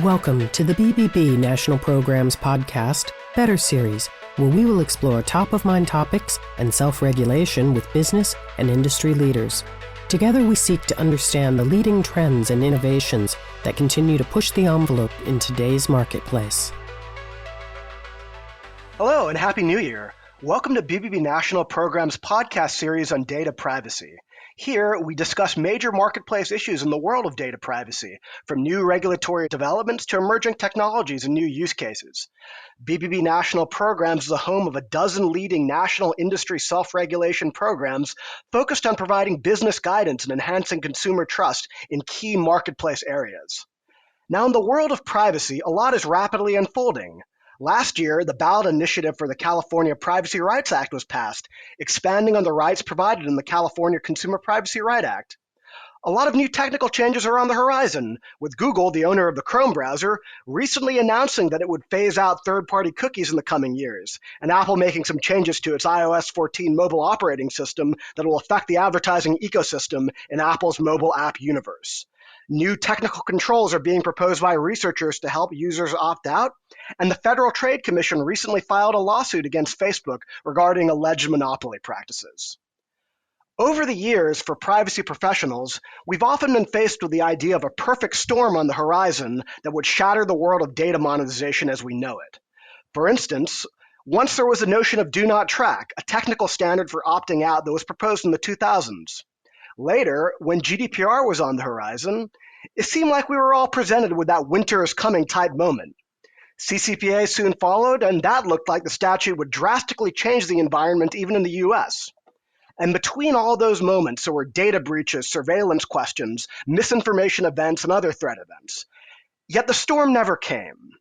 Welcome to the BBB National Programs podcast, Better Series, where we will explore top-of-mind topics and self-regulation with business and industry leaders. Together we seek to understand the leading trends and innovations that continue to push the envelope in today's marketplace. Hello and Happy New Year. Welcome to BBB National Programs podcast series on data privacy. Here, we discuss major marketplace issues in the world of data privacy, from new regulatory developments to emerging technologies and new use cases. BBB National Programs is the home of a dozen leading national industry self-regulation programs focused on providing business guidance and enhancing consumer trust in key marketplace areas. Now, in the world of privacy, a lot is rapidly unfolding. Last year, the ballot initiative for the California Privacy Rights Act was passed, expanding on the rights provided in the California Consumer Privacy Right Act. A lot of new technical changes are on the horizon, with Google, the owner of the Chrome browser, recently announcing that it would phase out third-party cookies in the coming years, and Apple making some changes to its iOS 14 mobile operating system that will affect the advertising ecosystem in Apple's mobile app universe. New technical controls are being proposed by researchers to help users opt out, and the Federal Trade Commission recently filed a lawsuit against Facebook regarding alleged monopoly practices. Over the years, for privacy professionals, we've often been faced with the idea of a perfect storm on the horizon that would shatter the world of data monetization as we know it. For instance, once there was a notion of do not track, a technical standard for opting out that was proposed in the 2000s. Later, when GDPR was on the horizon, it seemed like we were all presented with that winter is coming type moment. CCPA soon followed, and that looked like the statute would drastically change the environment even in the US. And between all those moments, there were data breaches, surveillance questions, misinformation events, and other threat events. Yet the storm never came.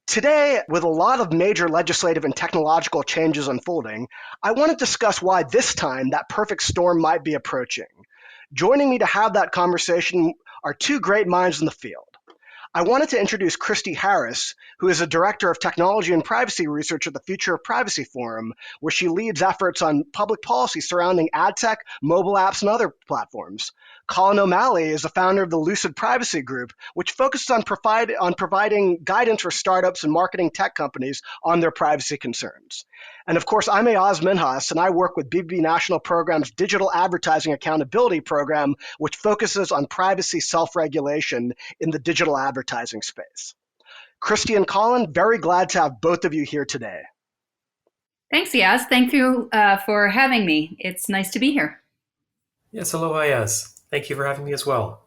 Today, with a lot of major legislative and technological changes unfolding, I want to discuss why this time that perfect storm might be approaching. Joining me to have that conversation are two great minds in the field. I wanted to introduce Christy Harris, who is a director of technology and privacy research at the Future of Privacy Forum, where she leads efforts on public policy surrounding adtech, mobile apps, and other platforms. Colin O'Malley is the founder of the Lucid Privacy Group, which focuses on providing guidance for startups and marketing tech companies on their privacy concerns. And of course, I'm Ayaz Minhas, and I work with BBB National Programs' Digital Advertising Accountability Program, which focuses on privacy self-regulation in the digital advertising space. Christy and Colin, very glad to have both of you here today. Thanks, Ayaz. Thank you for having me. It's nice to be here. Yes, hello, Ayaz. Thank you for having me as well.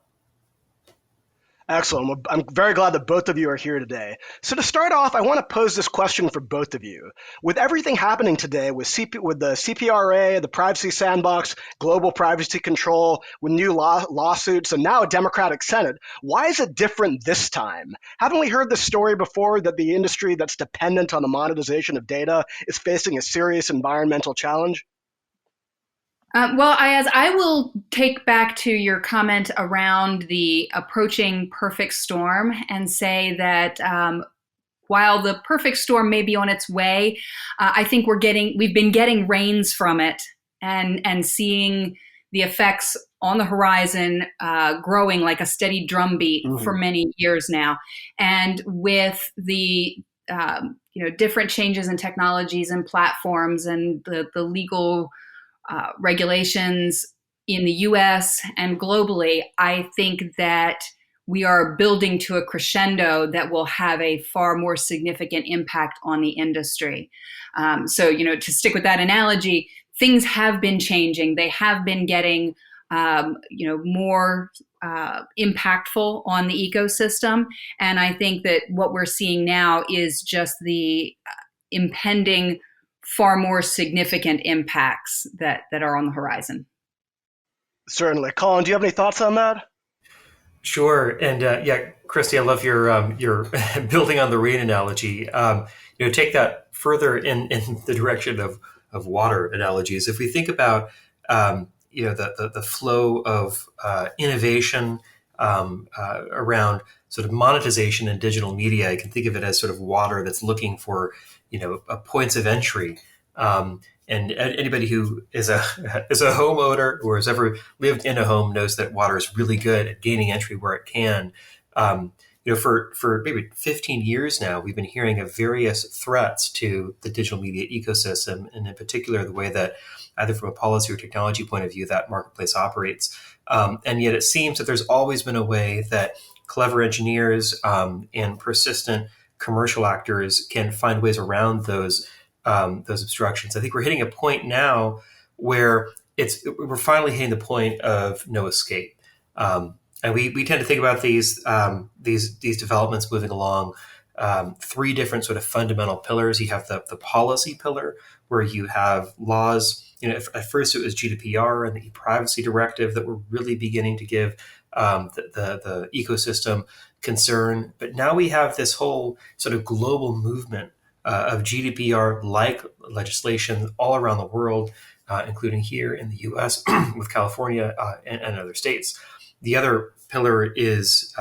Excellent. Well, I'm very glad that both of you are here today. So to start off, I want to pose this question for both of you. With everything happening today with the CPRA, the Privacy Sandbox, global privacy control, with new lawsuits, and now a Democratic Senate, why is it different this time? Haven't we heard this story before that the industry that's dependent on the monetization of data is facing a serious environmental challenge? Well, Ayaz, I will take back to your comment around the approaching perfect storm and say that while the perfect storm may be on its way, I think we've been getting rains from it and seeing the effects on the horizon growing like a steady drumbeat for many years now. And with the different changes in technologies and platforms and the legal regulations in the US and globally, I think that we are building to a crescendo that will have a far more significant impact on the industry. So, to stick with that analogy, things have been changing. They have been getting, more impactful on the ecosystem. And I think that what we're seeing now is just the impending far more significant impacts that are on the horizon. Certainly. Colin, do you have any thoughts on that? Sure. And Christy, I love your building on the rain analogy. Take that further in the direction of water analogies. If we think about the flow of innovation around sort of monetization in digital media, I can think of it as sort of water that's looking for points of entry. And anybody who is a homeowner or has ever lived in a home knows that water is really good at gaining entry where it can. For maybe 15 years now, we've been hearing of various threats to the digital media ecosystem, and in particular, the way that either from a policy or technology point of view, that marketplace operates. And yet it seems that there's always been a way that clever engineers and persistent commercial actors can find ways around those obstructions. I think we're hitting a point now where we're finally hitting the point of no escape. And we tend to think about these developments moving along three different sort of fundamental pillars. You have the policy pillar, where you have laws. At first it was GDPR and the e-privacy directive that were really beginning to give the ecosystem concern. But now we have this whole sort of global movement of GDPR-like legislation all around the world, including here in the U.S. with California and other states. The other pillar is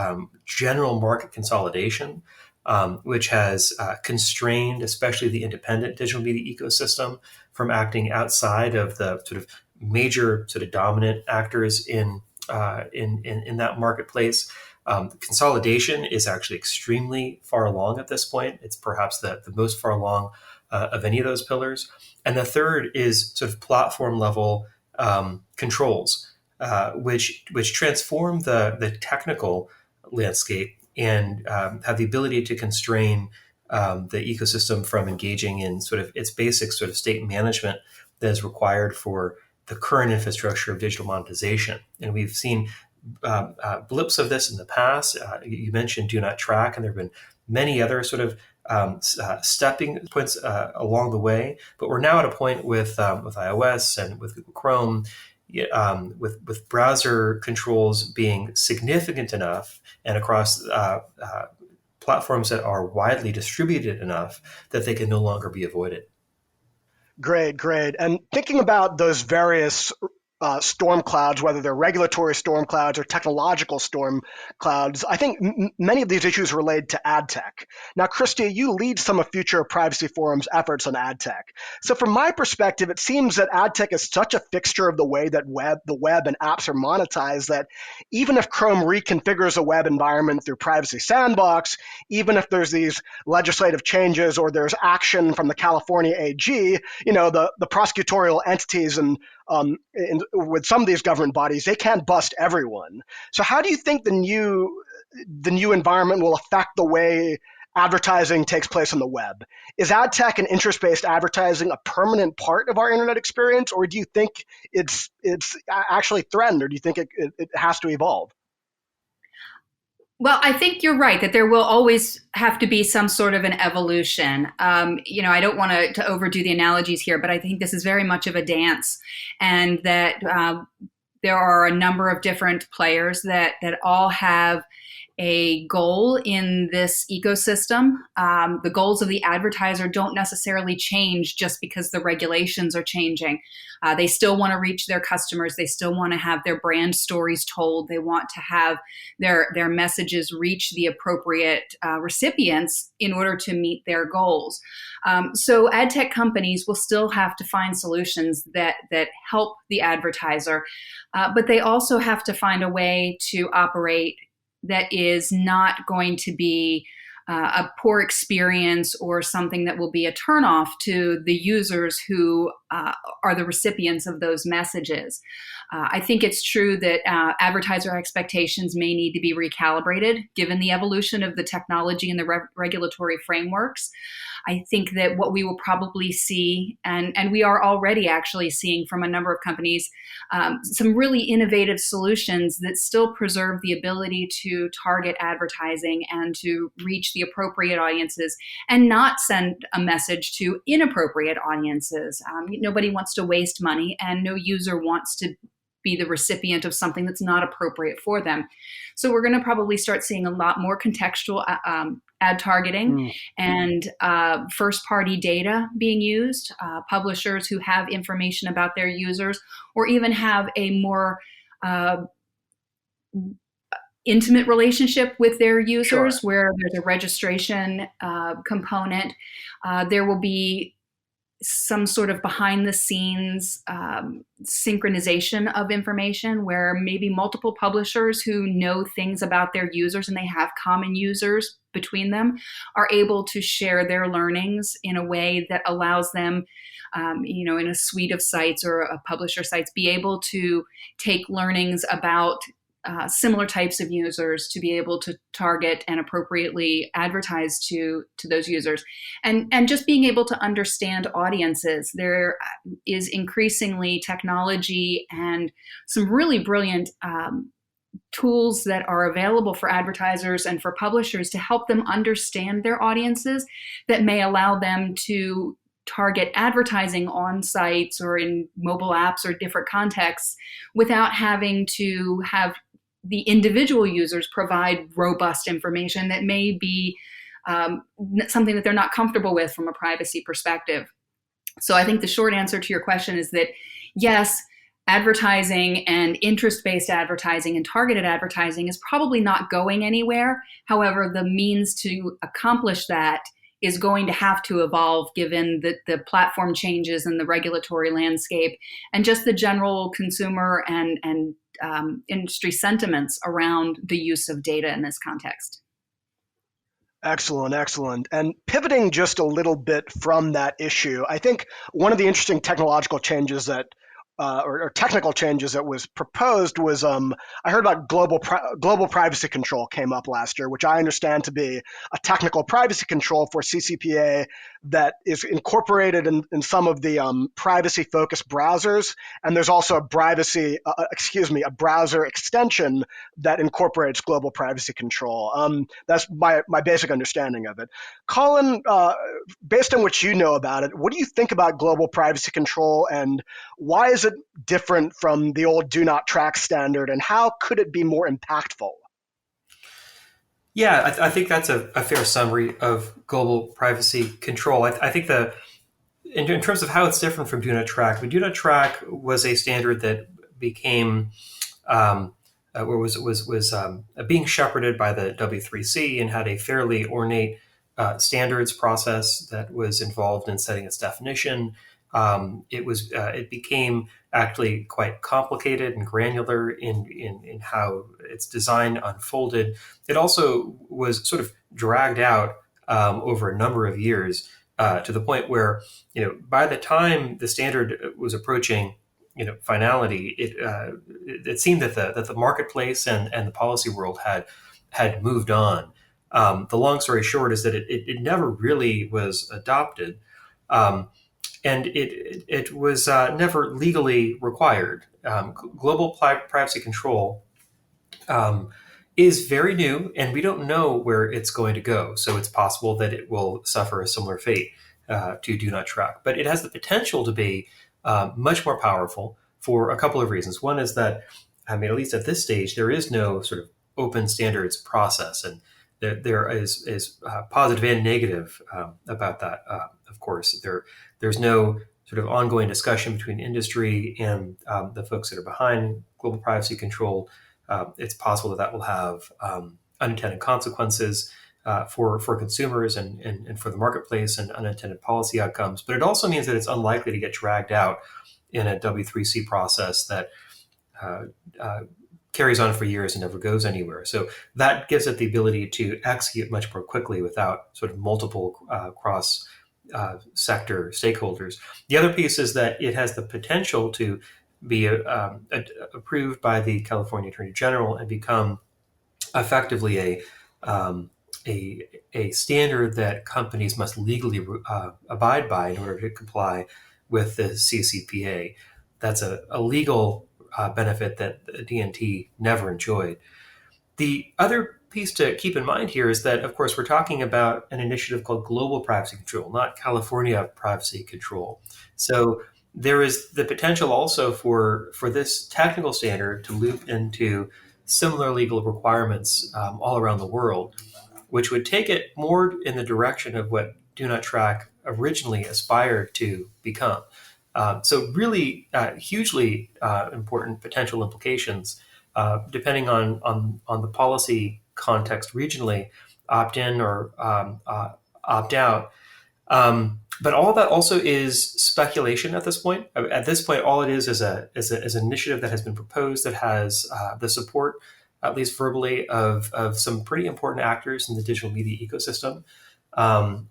general market consolidation, which has constrained especially the independent digital media ecosystem from acting outside of the sort of major sort of dominant actors in that marketplace. Consolidation is actually extremely far along at this point. It's perhaps the most far along of any of those pillars. And the third is sort of platform level controls, which transform the technical landscape and have the ability to constrain the ecosystem from engaging in sort of its basic sort of state management that is required for the current infrastructure of digital monetization. And we've seen blips of this in the past. You mentioned Do Not Track, and there have been many other sort of stepping points along the way. But we're now at a point with iOS and with Google Chrome, with browser controls being significant enough and across platforms that are widely distributed enough that they can no longer be avoided. Great. And thinking about those various storm clouds, whether they're regulatory storm clouds or technological storm clouds, I think many of these issues relate to adtech. Now, Christy, you lead some of Future Privacy Forum's efforts on adtech. So from my perspective, it seems that adtech is such a fixture of the way that the web and apps are monetized that even if Chrome reconfigures a web environment through Privacy Sandbox, even if there's these legislative changes or there's action from the California AG, the prosecutorial entities and with some of these government bodies, they can't bust everyone. So how do you think the new environment will affect the way advertising takes place on the web? Is ad tech and interest-based advertising a permanent part of our internet experience, or do you think it's actually threatened, or do you think it has to evolve? Well, I think you're right that there will always have to be some sort of an evolution. I don't want to overdo the analogies here, but I think this is very much of a dance, and that there are a number of different players that all have a goal in this ecosystem. The goals of the advertiser don't necessarily change just because the regulations are changing. They still want to reach their customers. They still want to have their brand stories told. They want to have their messages reach the appropriate recipients in order to meet their goals. So ad tech companies will still have to find solutions that help the advertiser, but they also have to find a way to operate that is not going to be a poor experience or something that will be a turnoff to the users who are the recipients of those messages. I think it's true that advertiser expectations may need to be recalibrated given the evolution of the technology and the regulatory frameworks. I think that what we will probably see, and we are already actually seeing from a number of companies, some really innovative solutions that still preserve the ability to target advertising and to reach the appropriate audiences and not send a message to inappropriate audiences. Nobody wants to waste money, and no user wants to be the recipient of something that's not appropriate for them. So we're going to probably start seeing a lot more contextual ad targeting and first-party data being used, publishers who have information about their users, or even have a more intimate relationship with their users, where there's a registration component. There will be some sort of behind the scenes synchronization of information where maybe multiple publishers who know things about their users and they have common users between them are able to share their learnings in a way that allows them, in a suite of sites or a publisher sites, be able to take learnings about similar types of users to be able to target and appropriately advertise to those users, and just being able to understand audiences. There is increasingly technology and some really brilliant tools that are available for advertisers and for publishers to help them understand their audiences that may allow them to target advertising on sites or in mobile apps or different contexts without having to have the individual users provide robust information that may be something that they're not comfortable with from a privacy perspective. So I think the short answer to your question is that yes, advertising and interest-based advertising and targeted advertising is probably not going anywhere. However, the means to accomplish that is going to have to evolve given the platform changes and the regulatory landscape and just the general consumer and industry sentiments around the use of data in this context. Excellent, excellent. And pivoting just a little bit from that issue, I think one of the interesting technological changes that or technical changes that was proposed was I heard about global privacy control came up last year, which I understand to be a technical privacy control for CCPA that is incorporated in some of the privacy-focused browsers, and there's also a browser extension that incorporates global privacy control. That's my basic understanding of it. Colin, based on what you know about it, what do you think about global privacy control, and why is it different from the old do not track standard, and how could it be more impactful? Yeah, I think that's a fair summary of global privacy control. I think in terms of how it's different from do not track, but do not track was a standard that became was being shepherded by the W3C and had a fairly ornate standards process that was involved in setting its definition. It became actually quite complicated and granular in how its design unfolded. It also was sort of dragged out over a number of years to the point where, by the time the standard was approaching, finality, it seemed that the marketplace and the policy world had moved on. The long story short is that it never really was adopted. And it was never legally required. Global privacy control is very new, and we don't know where it's going to go. So it's possible that it will suffer a similar fate to do not track. But it has the potential to be much more powerful for a couple of reasons. One is that, at least at this stage, there is no sort of open standards process, and there is positive and negative about that. Of course, there's no sort of ongoing discussion between industry and the folks that are behind global privacy control. It's possible that will have unintended consequences for consumers and for the marketplace, and unintended policy outcomes. But it also means that it's unlikely to get dragged out in a W3C process that carries on for years and never goes anywhere. So that gives it the ability to execute much more quickly without sort of multiple cross sector stakeholders. The other piece is that it has the potential to be approved by the California Attorney General and become effectively a standard that companies must legally abide by in order to comply with the CCPA. That's a legal benefit that the DNT never enjoyed. The other piece to keep in mind here is that, of course, we're talking about an initiative called Global Privacy Control, not California Privacy Control. So there is the potential also for this technical standard to loop into similar legal requirements all around the world, which would take it more in the direction of what Do Not Track originally aspired to become. So really hugely important potential implications, depending on the policy context regionally, opt in or opt out. But all of that also is speculation at this point. At this point, all it is an initiative that has been proposed that has the support, at least verbally, of some pretty important actors in the digital media ecosystem,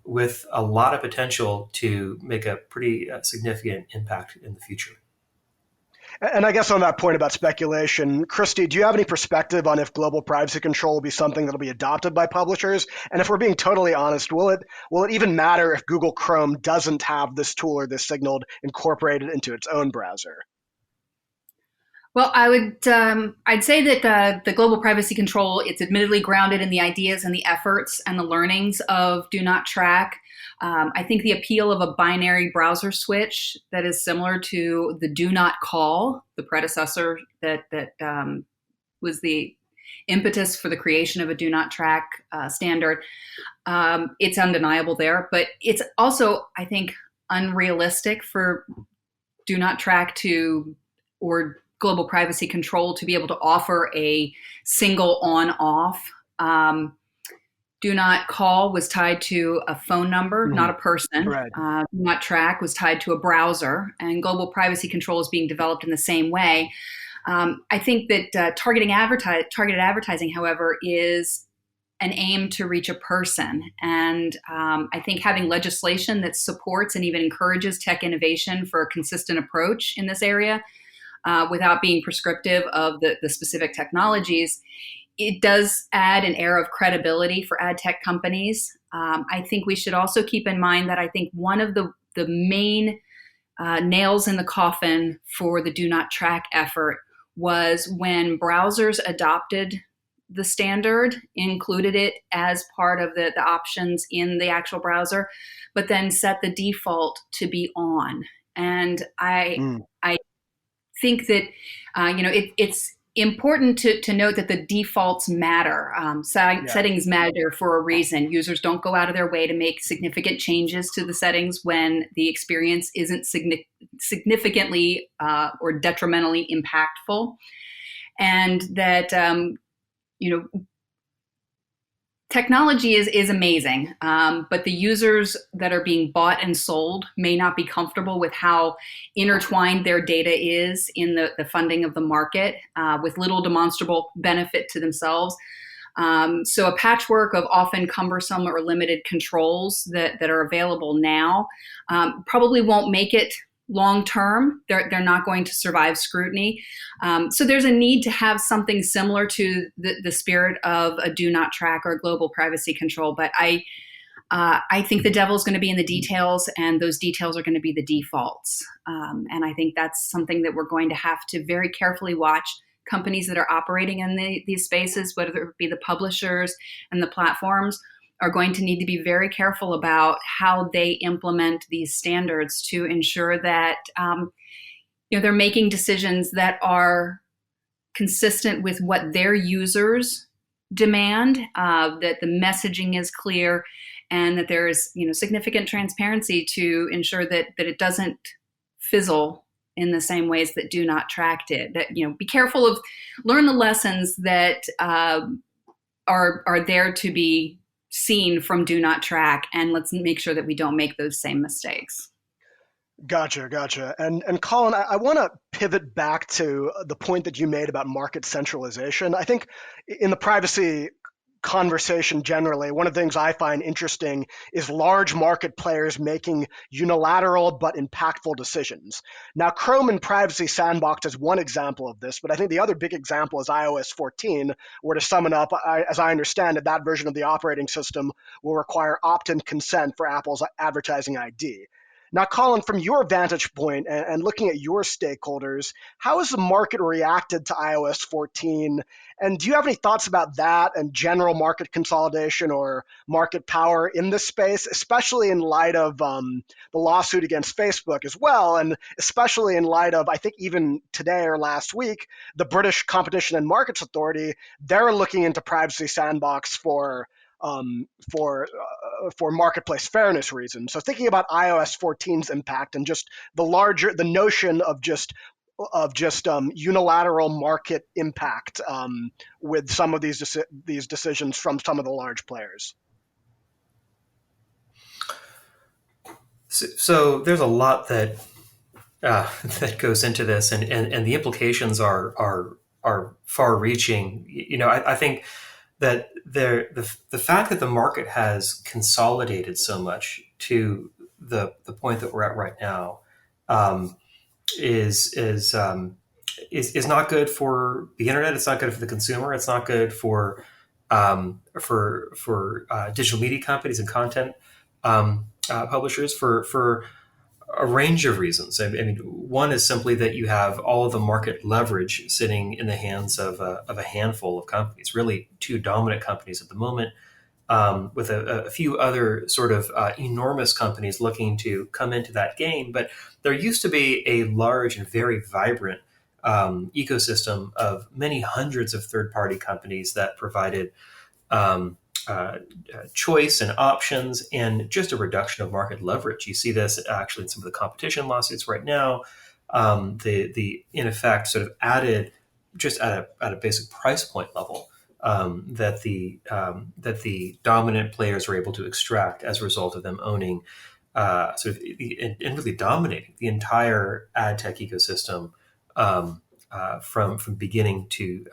with a lot of potential to make a pretty significant impact in the future. And I guess on that point about speculation, Christy, do you have any perspective on if global privacy control will be something that'll be adopted by publishers? And if we're being totally honest, will it even matter if Google Chrome doesn't have this tool or this signal incorporated into its own browser? Well, I'd say that the global privacy control, it's admittedly grounded in the ideas and the efforts and the learnings of Do Not Track. I think the appeal of a binary browser switch that is similar to the Do Not Call, the predecessor that was the impetus for the creation of a Do Not Track standard, it's undeniable there. But it's also, I think, unrealistic for Do Not Track or global privacy control to be able to offer a single on-off. Do Not Call was tied to a phone number, not a person. Right. Do Not Track was tied to a browser, and global privacy control is being developed in the same way. I think that targeted advertising, however, is an aim to reach a person. And I think having legislation that supports and even encourages tech innovation for a consistent approach in this area, without being prescriptive of the specific technologies, it does add an air of credibility for ad tech companies. I think we should also keep in mind that I think one of the main nails in the coffin for the Do Not Track effort was when browsers adopted the standard, included it as part of the options in the actual browser, but then set the default to be on. And I think that it's important to note that the defaults matter. Settings matter for a reason. Users don't go out of their way to make significant changes to the settings when the experience isn't significantly or detrimentally impactful. And that technology is amazing, but the users that are being bought and sold may not be comfortable with how intertwined their data is in the funding of the market, with little demonstrable benefit to themselves. So a patchwork of often cumbersome or limited controls that are available now probably won't make it long term. They're not going to survive scrutiny. So there's a need to have something similar to the spirit of a Do Not Track or global privacy control. But I think the devil's going to be in the details, and those details are going to be the defaults. And I think that's something that we're going to have to very carefully watch. Companies that are operating in these spaces, whether it be the publishers and the platforms, are going to need to be very careful about how they implement these standards to ensure that they're making decisions that are consistent with what their users demand, that the messaging is clear, and that there is significant transparency to ensure that it doesn't fizzle in the same ways that Do Not Track did. That be careful of, learn the lessons that are there to be seen from Do Not Track, and let's make sure that we don't make those same mistakes. Gotcha. And Colin, I want to pivot back to the point that you made about market centralization. I think in the privacy conversation generally, one of the things I find interesting is large market players making unilateral but impactful decisions. Now, Chrome and Privacy Sandbox is one example of this, but I think the other big example is iOS 14, where, to sum it up, as I understand it, that version of the operating system will require opt-in consent for Apple's advertising ID. Now, Colin, from your vantage point and looking at your stakeholders, how has the market reacted to iOS 14? And do you have any thoughts about that and general market consolidation or market power in this space, especially in light of the lawsuit against Facebook as well, and especially in light of, I think even today or last week, the British Competition and Markets Authority, they're looking into Privacy Sandbox for marketplace fairness reasons. So thinking about iOS 14's impact and just the notion of just unilateral market impact with some of these decisions from some of the large players. So there's a lot that that goes into this, and the implications are far-reaching. I think that the fact that the market has consolidated so much to the point that we're at right now um, is not good for the internet. It's not good for the consumer. It's not good for digital media companies and content publishers for a range of reasons. I mean, one is simply that you have all of the market leverage sitting in the hands of a handful of companies, really two dominant companies at the moment, with a few other sort of enormous companies looking to come into that game. But there used to be a large and very vibrant ecosystem of many hundreds of third-party companies that provided um, choice and options and just a reduction of market leverage. You see this actually in some of the competition lawsuits right now. The in effect sort of added just at a basic price point level that the dominant players were able to extract as a result of them owning sort of and really dominating the entire ad tech ecosystem from beginning to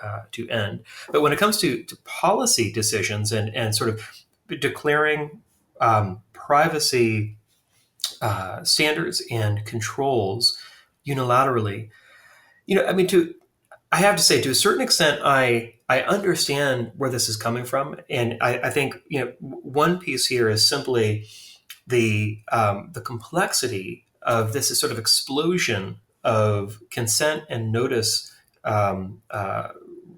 end. But when it comes to policy decisions and sort of declaring privacy standards and controls unilaterally, I mean, I have to say, to a certain extent, I understand where this is coming from, and I think one piece here is simply the complexity of this is sort of explosion of consent and notice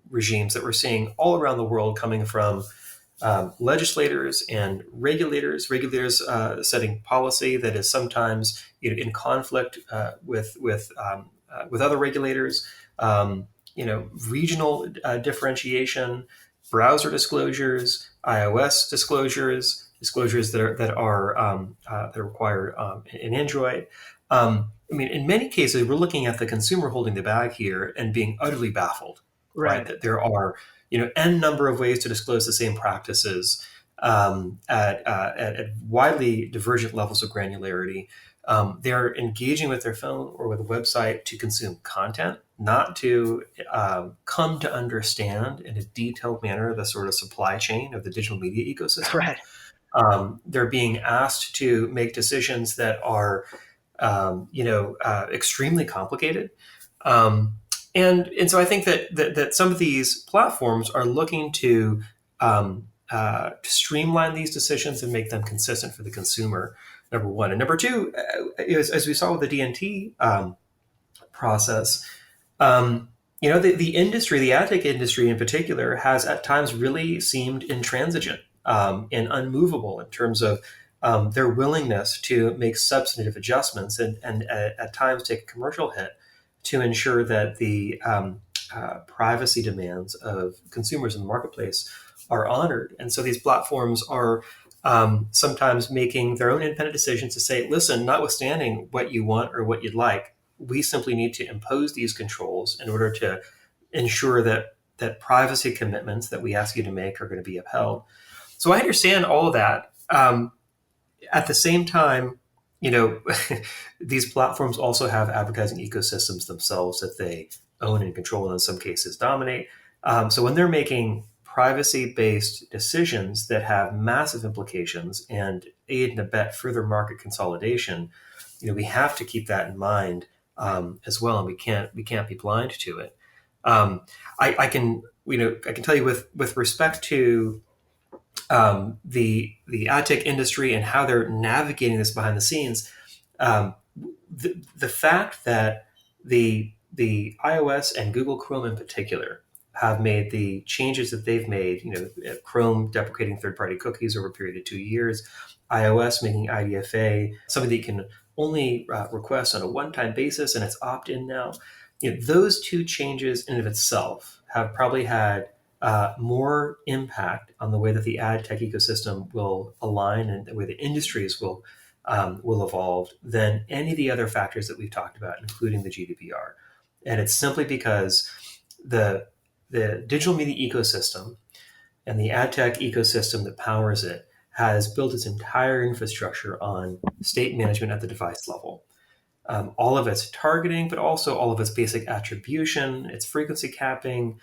regimes that we're seeing all around the world, coming from legislators and regulators setting policy that is sometimes in conflict with other regulators. Regional differentiation, browser disclosures, iOS disclosures that are required in Android. I mean, in many cases, we're looking at the consumer holding the bag here and being utterly baffled, right? That there are, n number of ways to disclose the same practices at widely divergent levels of granularity. They're engaging with their phone or with a website to consume content, not to come to understand in a detailed manner the sort of supply chain of the digital media ecosystem. Right. They're being asked to make decisions that are extremely complicated. And so I think that some of these platforms are looking to streamline these decisions and make them consistent for the consumer, number one. And number two, as we saw with the DNT process, the industry, the ad tech industry in particular, has at times really seemed intransigent and unmovable in terms of their willingness to make substantive adjustments and at times take a commercial hit to ensure that the privacy demands of consumers in the marketplace are honored. And so these platforms are sometimes making their own independent decisions to say, listen, notwithstanding what you want or what you'd like, we simply need to impose these controls in order to ensure that privacy commitments that we ask you to make are going to be upheld. So I understand all of that. At the same time, these platforms also have advertising ecosystems themselves that they own and control, and in some cases dominate. So when they're making privacy-based decisions that have massive implications and aid and abet further market consolidation, we have to keep that in mind as well, and we can't be blind to it. I can tell you with respect to the ad tech industry and how they're navigating this behind the scenes. The fact that the iOS and Google Chrome in particular have made the changes that they've made, Chrome deprecating third-party cookies over a period of 2 years, iOS making IDFA something that you can only request on a one-time basis, and it's opt-in now. Those two changes in and of itself have probably had more impact on the way that the ad tech ecosystem will align and the way the industries will evolve than any of the other factors that we've talked about, including the GDPR. And it's simply because the digital media ecosystem and the ad tech ecosystem that powers it has built its entire infrastructure on state management at the device level. All of its targeting, but also all of its basic attribution, its frequency capping,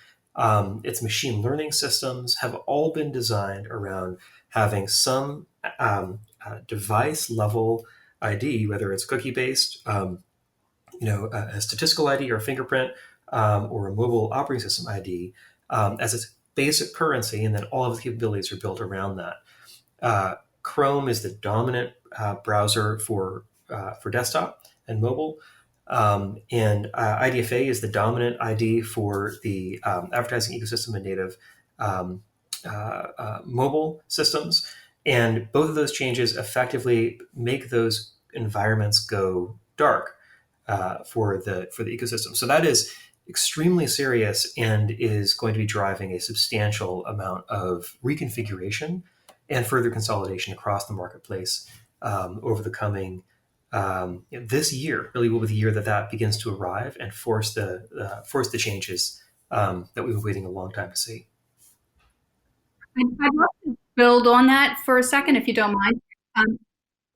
its machine learning systems have all been designed around having some device level ID, whether it's cookie based, a statistical ID or a fingerprint, or a mobile operating system ID as its basic currency, and then all of the capabilities are built around that. Chrome is the dominant browser for desktop and mobile, and IDFA is the dominant ID for the advertising ecosystem and native mobile systems. And both of those changes effectively make those environments go dark for the ecosystem. So that is extremely serious and is going to be driving a substantial amount of reconfiguration and further consolidation across the marketplace over the coming this year. Really will be the year that begins to arrive and force the changes that we've been waiting a long time to see. I'd love to build on that for a second, if you don't mind.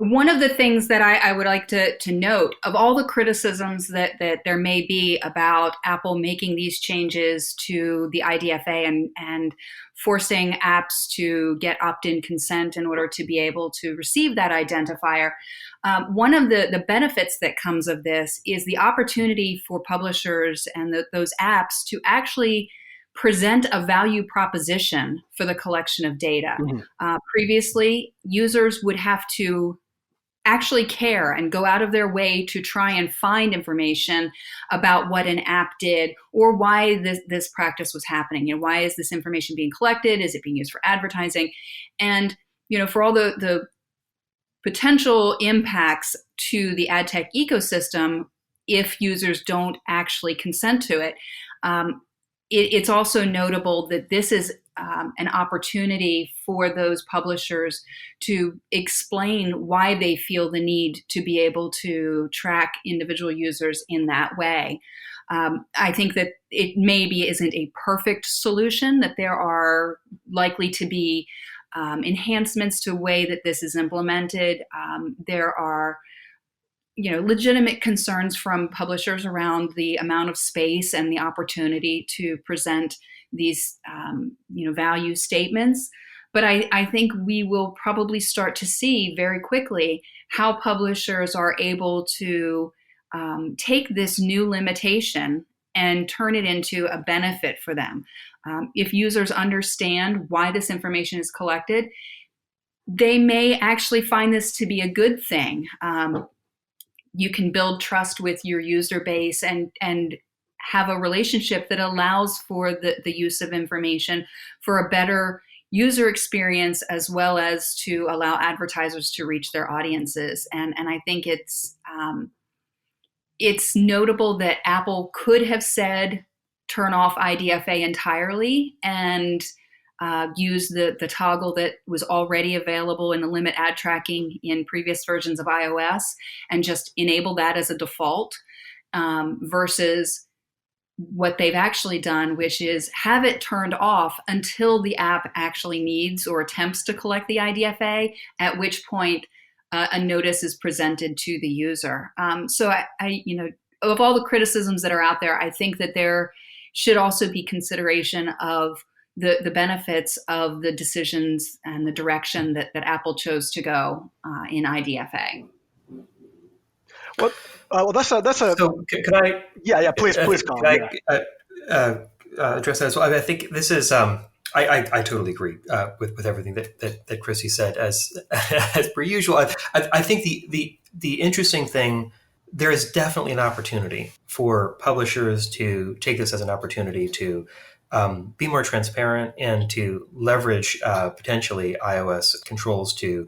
One of the things that I would like to note, of all the criticisms that there may be about Apple making these changes to the IDFA and forcing apps to get opt-in consent in order to be able to receive that identifier, one of the benefits that comes of this is the opportunity for publishers and those apps to actually present a value proposition for the collection of data. Mm-hmm. Previously, users would have to actually care and go out of their way to try and find information about what an app did or why this practice was happening. Why is this information being collected? Is it being used for advertising? And, for all the potential impacts to the adtech ecosystem, if users don't actually consent to it, it's also notable that this is an opportunity for those publishers to explain why they feel the need to be able to track individual users in that way. I think that it maybe isn't a perfect solution, that there are likely to be enhancements to the way that this is implemented. There are legitimate concerns from publishers around the amount of space and the opportunity to present these, value statements. But I think we will probably start to see very quickly how publishers are able to take this new limitation and turn it into a benefit for them. If users understand why this information is collected, they may actually find this to be a good thing. You can build trust with your user base and have a relationship that allows for the use of information for a better user experience, as well as to allow advertisers to reach their audiences. And I think it's notable that Apple could have said, turn off IDFA entirely and use the toggle that was already available in the limit ad tracking in previous versions of iOS and just enable that as a default, versus what they've actually done, which is have it turned off until the app actually needs or attempts to collect the IDFA, at which point a notice is presented to the user. So I of all the criticisms that are out there, I think that there should also be consideration of the benefits of the decisions and the direction that Apple chose to go in IDFA. Well, that's a. So can I? Yeah. Please, Colin. Can I address that as well? I think this is. I totally agree with everything that Christy said. As per usual, I think the interesting thing, there is definitely an opportunity for publishers to take this as an opportunity to be more transparent and to leverage potentially iOS controls to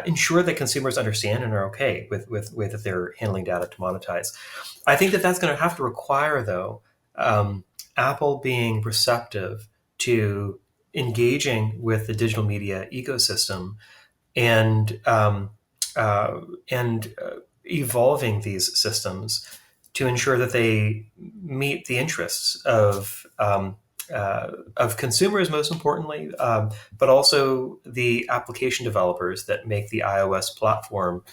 ensure that consumers understand and are okay with that they're handling data to monetize. I think that's going to have to require, though, Apple being receptive to engaging with the digital media ecosystem and evolving these systems to ensure that they meet the interests of of consumers, most importantly, but also the application developers that make the iOS platform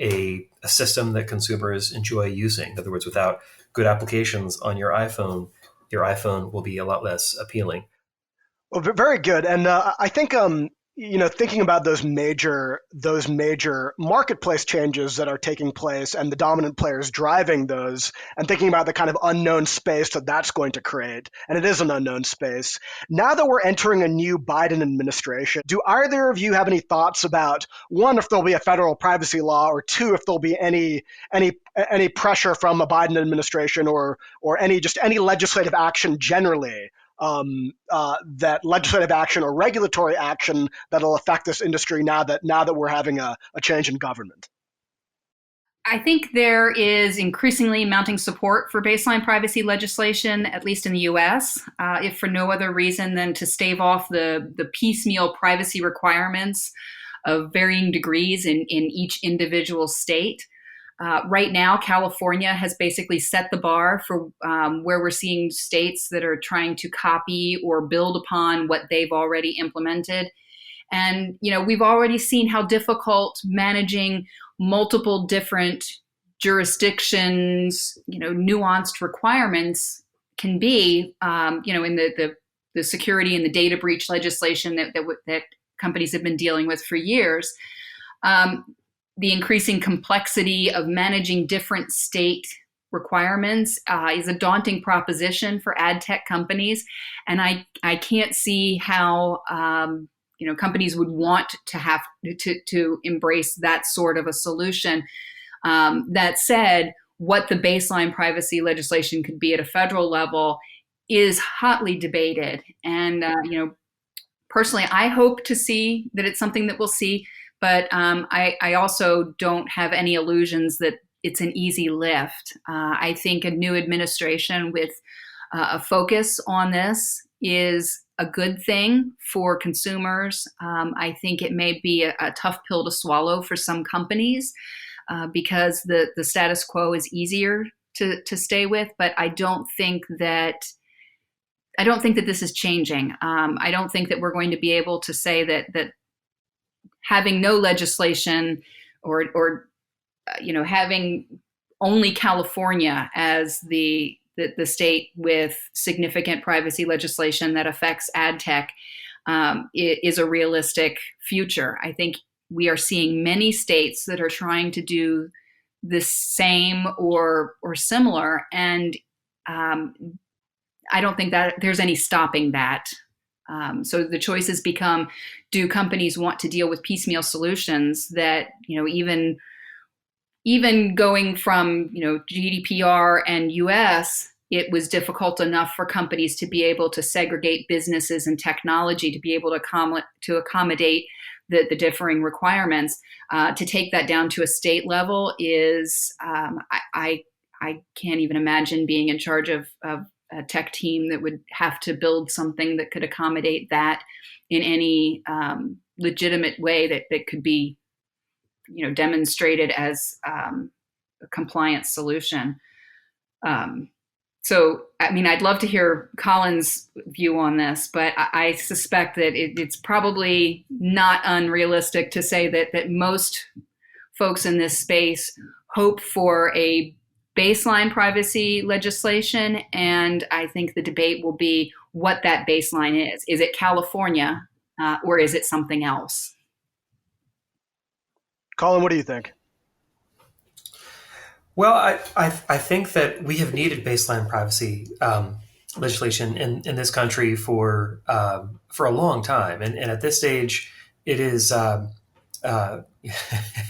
a system that consumers enjoy using. In other words, without good applications on your iPhone will be a lot less appealing. Well, very good. And I think thinking about those major marketplace changes that are taking place and the dominant players driving those, and thinking about the kind of unknown space that that's going to create, and it is an unknown space. Now that we're entering a new Biden administration, do either of you have any thoughts about, one, if there'll be a federal privacy law, or two, if there'll be any pressure from a Biden administration or any legislative action generally? That legislative action or regulatory action that'll affect this industry now that we're having a change in government? I think there is increasingly mounting support for baseline privacy legislation, at least in the US, if for no other reason than to stave off the piecemeal privacy requirements of varying degrees in each individual state. Right now, California has basically set the bar for where we're seeing states that are trying to copy or build upon what they've already implemented. And, we've already seen how difficult managing multiple different jurisdictions, nuanced requirements can be, in the security and the data breach legislation that companies have been dealing with for years. The increasing complexity of managing different state requirements is a daunting proposition for ad tech companies. And I can't see how companies would want to have to embrace that sort of a solution. That said, what the baseline privacy legislation could be at a federal level is hotly debated. And personally, I hope to see that it's something that we'll see. But I also don't have any illusions that it's an easy lift. I think a new administration with a focus on this is a good thing for consumers. I think it may be a tough pill to swallow for some companies because the status quo is easier to stay with. But I don't think that this is changing. I don't think that we're going to be able to say that having no legislation or having only California as the state with significant privacy legislation that affects ad tech is a realistic future. I think we are seeing many states that are trying to do the same or similar, and I don't think that there's any stopping that. So the choices become, do companies want to deal with piecemeal solutions that, even going from, GDPR and US, it was difficult enough for companies to be able to segregate businesses and technology to be able to accommodate the differing requirements. To take that down to a state level is, I can't even imagine being in charge of a tech team that would have to build something that could accommodate that in any legitimate way that could be, demonstrated as a compliance solution. So, I'd love to hear Colin's view on this, but I suspect that it's probably not unrealistic to say that most folks in this space hope for a baseline privacy legislation, and I think the debate will be what that baseline is. Is it California or is it something else? Colin, what do you think? Well, I think that we have needed baseline privacy legislation in this country for a long time, and at this stage, it is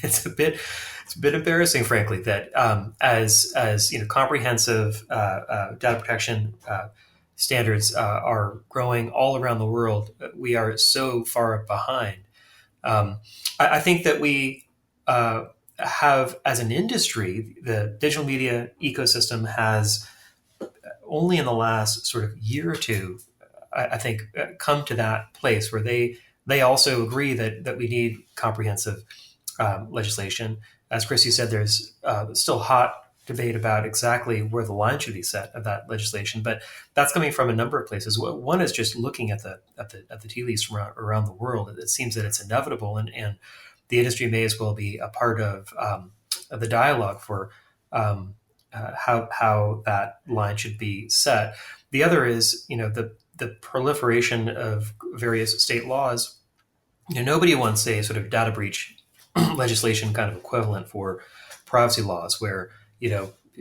it's a bit embarrassing, frankly, that as comprehensive data protection standards are growing all around the world, we are so far behind. I think that we have, as an industry, the digital media ecosystem has only in the last sort of year or two, I think, come to that place where they also agree that we need comprehensive legislation. As Christy said, there's still hot debate about exactly where the line should be set of that legislation, but that's coming from a number of places. One is just looking at the tea leaves from around the world. It seems that it's inevitable, and the industry may as well be a part of the dialogue for how that line should be set. The other is, the proliferation of various state laws. Nobody wants a sort of data breach legislation kind of equivalent for privacy laws, where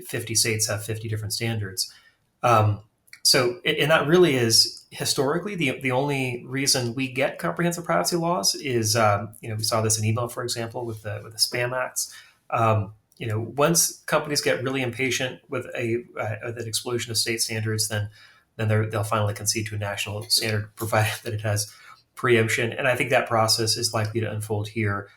50 states have 50 different standards. And that really is historically the only reason we get comprehensive privacy laws is, we saw this in email, for example, with the spam acts. Once companies get really impatient with an explosion of state standards, then they'll finally concede to a national standard, provided that it has preemption. And I think that process is likely to unfold here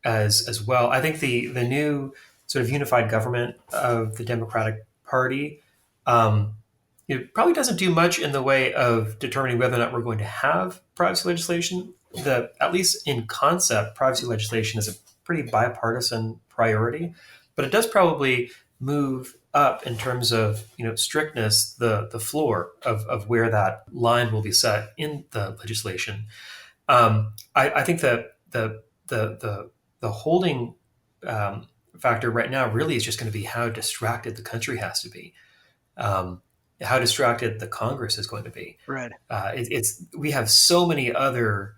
as well. I think the new sort of unified government of the Democratic Party, it probably doesn't do much in the way of determining whether or not we're going to have privacy legislation. At least in concept, privacy legislation is a pretty bipartisan priority, but it does probably move up in terms of strictness, the floor of where that line will be set in the legislation. I think that the holding factor right now really is just going to be how distracted the country has to be, how distracted the Congress is going to be. Right. We have so many other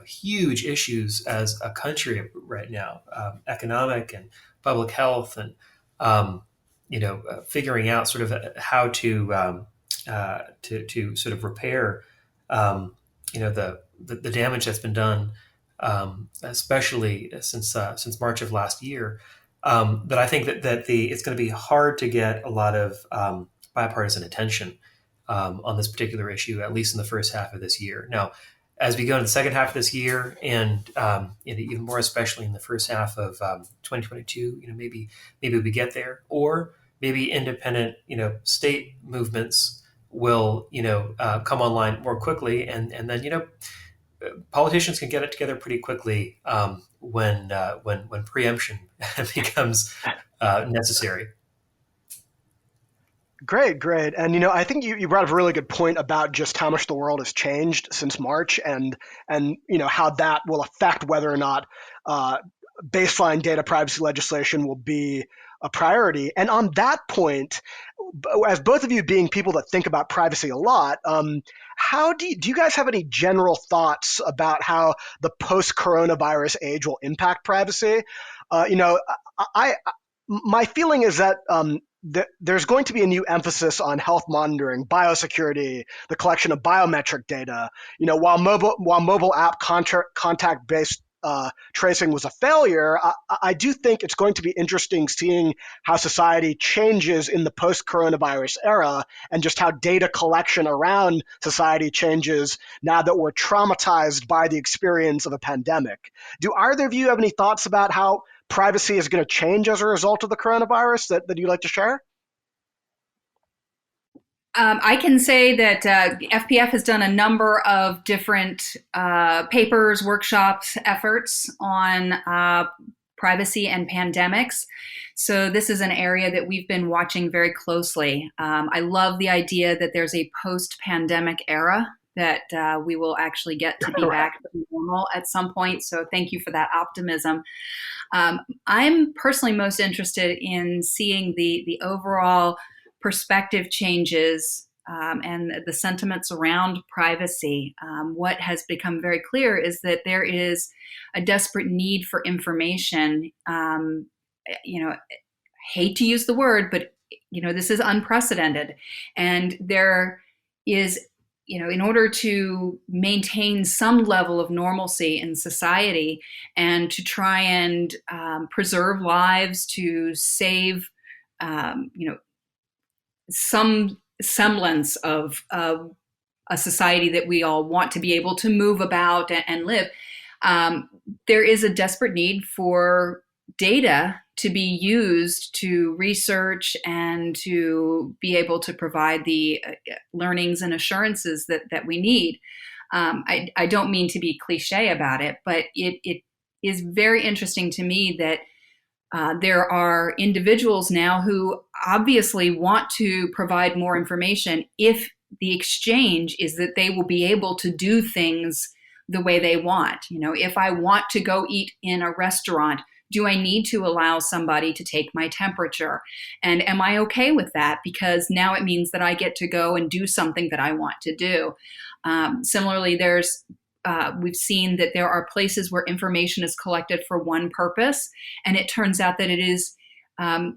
huge issues as a country right now, economic and public health, and figuring out sort of how to sort of repair the damage that's been done, especially since March of last year. That I think that it's going to be hard to get a lot of bipartisan attention on this particular issue, at least in the first half of this year. Now, as we go into the second half of this year, and even more especially in the first half of 2022, maybe we get there, or maybe independent state movements will come online more quickly, and then politicians can get it together pretty quickly when preemption becomes necessary. Great. And, I think you brought up a really good point about just how much the world has changed since March, and how that will affect whether or not baseline data privacy legislation will be a priority. And on that point, as both of you being people that think about privacy a lot, how do you guys have any general thoughts about how the post-coronavirus age will impact privacy? My feeling is that there's going to be a new emphasis on health monitoring, biosecurity, the collection of biometric data. While mobile app contact-based tracing was a failure, I do think it's going to be interesting seeing how society changes in the post-coronavirus era, and just how data collection around society changes now that we're traumatized by the experience of a pandemic. Do either of you have any thoughts about how privacy is going to change as a result of the coronavirus that you'd like to share? I can say that FPF has done a number of different papers, workshops, efforts on privacy and pandemics. So this is an area that we've been watching very closely. I love the idea that there's a post-pandemic era, that we will actually get to be back to normal at some point. So thank you for that optimism. I'm personally most interested in seeing the overall perspective changes and the sentiments around privacy. What has become very clear is that there is a desperate need for information. Hate to use the word, but this is unprecedented, and there is, in order to maintain some level of normalcy in society and to try and preserve lives, to save, some semblance of a society that we all want to be able to move about and live, there is a desperate need for data to be used to research and to be able to provide the learnings and assurances that we need. I don't mean to be cliche about it, but it is very interesting to me that There are individuals now who obviously want to provide more information if the exchange is that they will be able to do things the way they want. If I want to go eat in a restaurant, do I need to allow somebody to take my temperature? And am I okay with that? Because now it means that I get to go and do something that I want to do. Similarly, we've seen that there are places where information is collected for one purpose, and it turns out that it is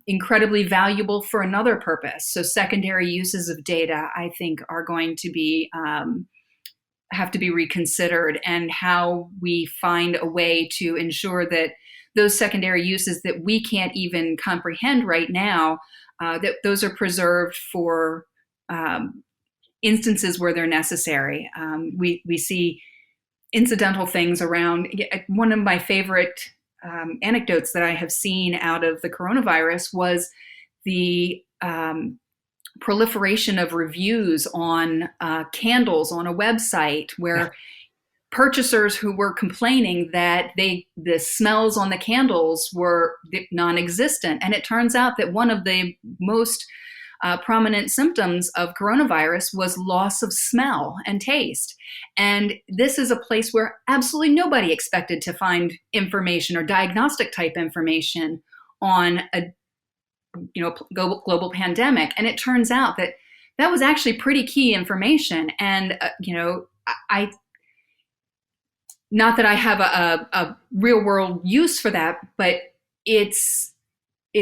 incredibly valuable for another purpose. So secondary uses of data, I think, are going to be have to be reconsidered, and how we find a way to ensure that those secondary uses that we can't even comprehend right now, that those are preserved for instances where they're necessary. We see incidental things around. One of my favorite anecdotes that I have seen out of the coronavirus was the proliferation of reviews on candles on a website where purchasers who were complaining that the smells on the candles were non-existent. And it turns out that one of the most prominent symptoms of coronavirus was loss of smell and taste. And this is a place where absolutely nobody expected to find information or diagnostic type information on a global pandemic. And it turns out that that was actually pretty key information. And, I not that I have a real world use for that, but it's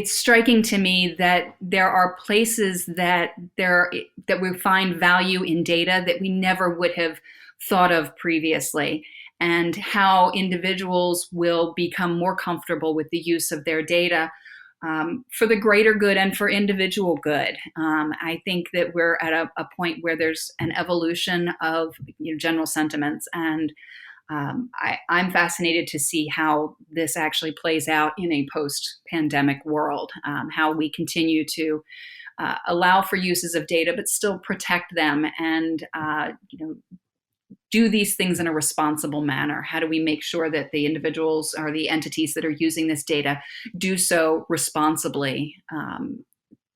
striking to me that there are places that we find value in data that we never would have thought of previously, and how individuals will become more comfortable with the use of their data for the greater good and for individual good. I think that we're at a point where there's an evolution of general sentiments, and I'm fascinated to see how this actually plays out in a post-pandemic world, how we continue to allow for uses of data, but still protect them and do these things in a responsible manner. How do we make sure that the individuals or the entities that are using this data do so responsibly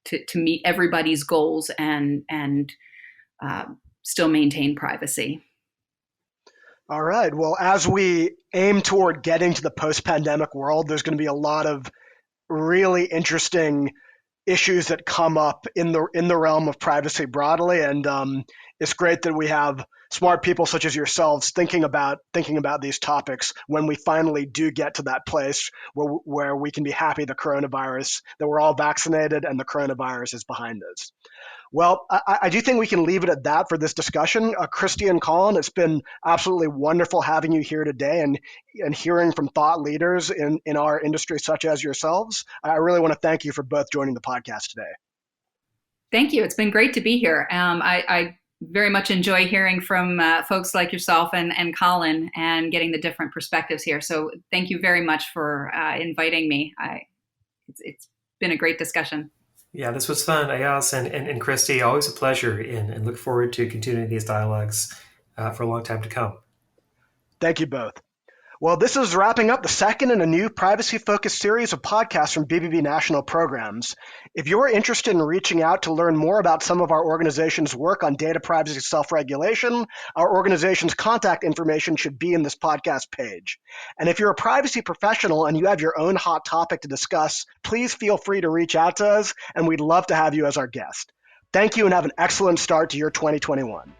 to meet everybody's goals and still maintain privacy? All right. Well, as we aim toward getting to the post-pandemic world, there's going to be a lot of really interesting issues that come up in the realm of privacy broadly, and it's great that we have smart people such as yourselves thinking about these topics when we finally do get to that place where we can be happy that we're all vaccinated and the coronavirus is behind us. Well, I do think we can leave it at that for this discussion. Christy and Colin, it's been absolutely wonderful having you here today and hearing from thought leaders in our industry such as yourselves. I really want to thank you for both joining the podcast today. Thank you. It's been great to be here. I very much enjoy hearing from folks like yourself and Colin and getting the different perspectives here. So thank you very much for inviting me. It's been a great discussion. Yeah, this was fun, Ayaz and Christy. Always a pleasure, and look forward to continuing these dialogues for a long time to come. Thank you both. Well, this is wrapping up the second in a new privacy-focused series of podcasts from BBB National Programs. If you're interested in reaching out to learn more about some of our organization's work on data privacy self-regulation, our organization's contact information should be in this podcast page. And if you're a privacy professional and you have your own hot topic to discuss, please feel free to reach out to us, and we'd love to have you as our guest. Thank you, and have an excellent start to your 2021.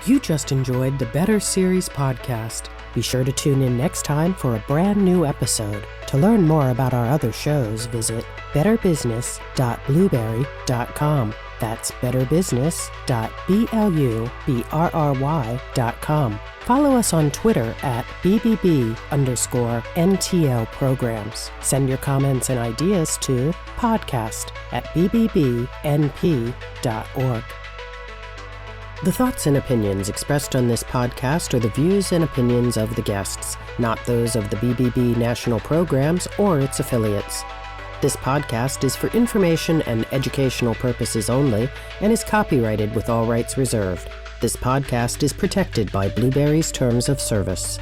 You just enjoyed the Better Series podcast. Be sure to tune in next time for a brand new episode. To learn more about our other shows, visit betterbusiness.blueberry.com. That's betterbusiness.blueberry.com. Follow us on Twitter at BBB_NTL Programs. Send your comments and ideas to podcast@bbbnp.org. The thoughts and opinions expressed on this podcast are the views and opinions of the guests, not those of the BBB National Programs or its affiliates. This podcast is for information and educational purposes only and is copyrighted with all rights reserved. This podcast is protected by Blueberry's Terms of Service.